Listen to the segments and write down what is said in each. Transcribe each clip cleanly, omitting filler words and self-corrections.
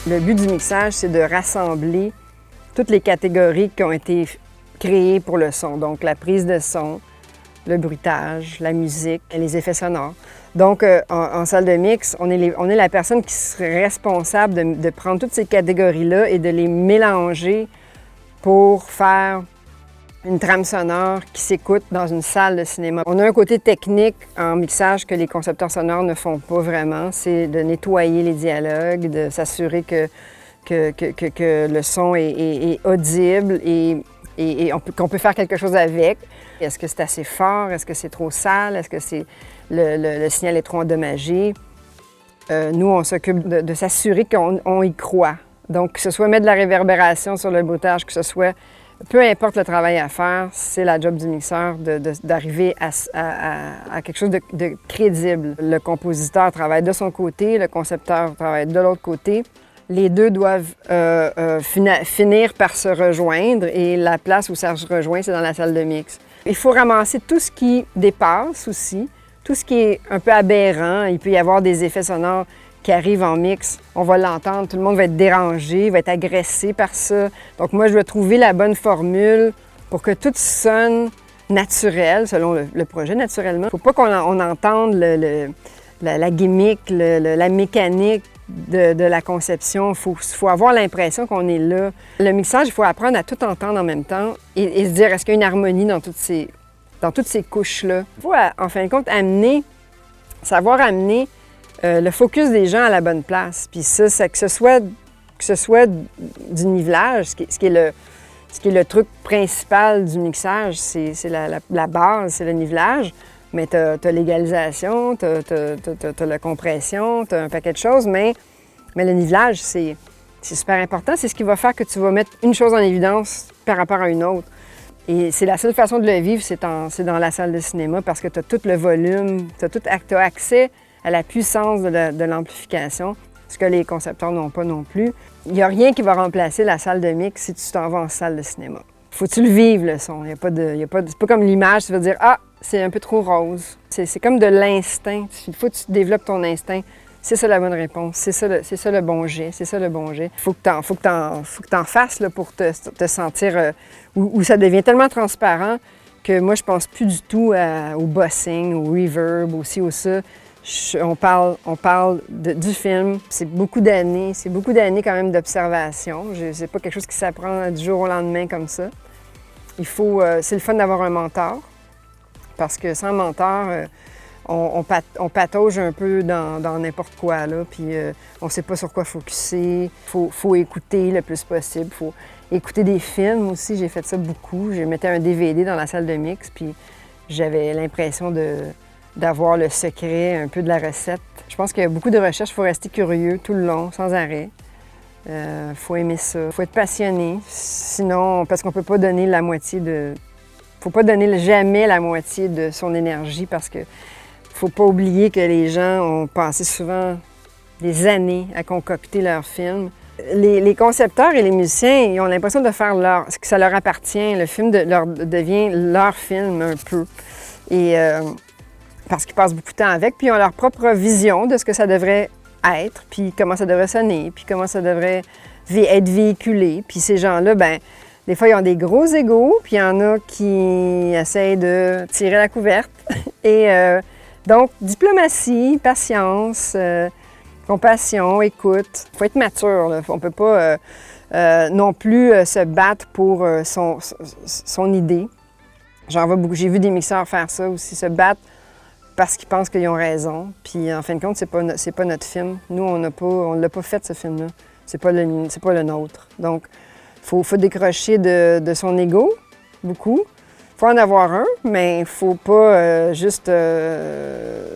Le but du mixage, c'est de rassembler toutes les catégories qui ont été créées pour le son. Donc, la prise de son, le bruitage, la musique, les effets sonores. Donc, en salle de mix, on est la personne qui serait responsable de prendre toutes ces catégories-là et de les mélanger pour faire une trame sonore qui s'écoute dans une salle de cinéma. On a un côté technique en mixage que les concepteurs sonores ne font pas vraiment. C'est de nettoyer les dialogues, de s'assurer que le son est audible et qu'on peut faire quelque chose avec. Est-ce que c'est assez fort? Est-ce que c'est trop sale? Est-ce que le signal est trop endommagé? Nous, on s'occupe de s'assurer qu'on y croit. Donc, que ce soit mettre de la réverbération sur le bruitage, que ce soit... Peu importe le travail à faire, c'est la job du mixeur d'arriver à quelque chose de crédible. Le compositeur travaille de son côté, le concepteur travaille de l'autre côté. Les deux doivent finir par se rejoindre et la place où ça se rejoint, c'est dans la salle de mix. Il faut ramasser tout ce qui dépasse aussi, tout ce qui est un peu aberrant. Il peut y avoir des effets sonores qui arrivent en mix. On va l'entendre, tout le monde va être dérangé, va être agressé par ça. Donc moi, je vais trouver la bonne formule pour que tout sonne naturel, selon le projet, naturellement. Il ne faut pas qu'on entende la gimmick, la mécanique de la conception. Il faut avoir l'impression qu'on est là. Le mixage, il faut apprendre à tout entendre en même temps et se dire, est-ce qu'il y a une harmonie dans toutes ces couches-là? Il faut, en fin de compte, savoir amener le focus des gens à la bonne place. Puis ça, c'est que ce soit du nivelage, ce qui est le truc principal du mixage, c'est la base, c'est le nivelage. Mais tu as l'égalisation, tu as la compression, tu as un paquet de choses, mais le nivelage, c'est super important. C'est ce qui va faire que tu vas mettre une chose en évidence par rapport à une autre. Et c'est la seule façon de le vivre, c'est dans la salle de cinéma parce que tu as tout le volume, tu as accès à la puissance de l'amplification, ce que les concepteurs n'ont pas non plus. Il n'y a rien qui va remplacer la salle de mix si tu t'en vas en salle de cinéma. Faut-tu le vivre, le son? C'est pas comme l'image, tu vas dire « Ah, c'est un peu trop rose ». C'est comme de l'instinct. Il faut que tu développes ton instinct. C'est ça la bonne réponse. C'est ça le bon jet. C'est ça le bon jet. Il faut que t'en fasses là, pour te sentir... où ça devient tellement transparent que moi, je pense plus du tout au bossing, au reverb, aussi au ça. On parle du film. C'est beaucoup d'années quand même d'observation. C'est pas quelque chose qui s'apprend du jour au lendemain comme ça. C'est le fun d'avoir un mentor, parce que sans mentor, on patauge un peu dans n'importe quoi, là, puis on sait pas sur quoi focusser. Faut écouter le plus possible. Faut écouter des films aussi. J'ai fait ça beaucoup. Je mettais un DVD dans la salle de mix, puis j'avais l'impression d'avoir le secret un peu de la recette. Je pense qu'il y a beaucoup de recherches. Il faut rester curieux tout le long, sans arrêt. Faut aimer ça. Faut être passionné. Sinon, parce qu'on peut pas donner la moitié de... Faut pas donner jamais la moitié de son énergie parce que faut pas oublier que les gens ont passé souvent des années à concocter leur film. Les concepteurs et les musiciens, ils ont l'impression de faire ce que ça leur appartient. Le film devient leur film un peu. Et... parce qu'ils passent beaucoup de temps avec, puis ils ont leur propre vision de ce que ça devrait être, puis comment ça devrait sonner, puis comment ça devrait être véhiculé. Puis ces gens-là, bien, des fois, ils ont des gros égos, puis il y en a qui essayent de tirer la couverte. Et donc, diplomatie, patience, compassion, écoute. Il faut être mature, là. On ne peut pas non plus se battre pour son idée. J'en vois beaucoup. J'ai vu des mixeurs faire ça aussi, se battre parce qu'ils pensent qu'ils ont raison. Puis en fin de compte, c'est pas notre film. Nous, on l'a pas fait, ce film-là. C'est pas le nôtre. Donc, faut décrocher de son ego, beaucoup. Faut en avoir un, mais il faut pas juste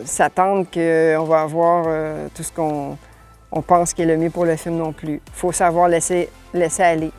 s'attendre qu'on va avoir tout ce qu'on pense qui est le mieux pour le film non plus. Il faut savoir laisser aller.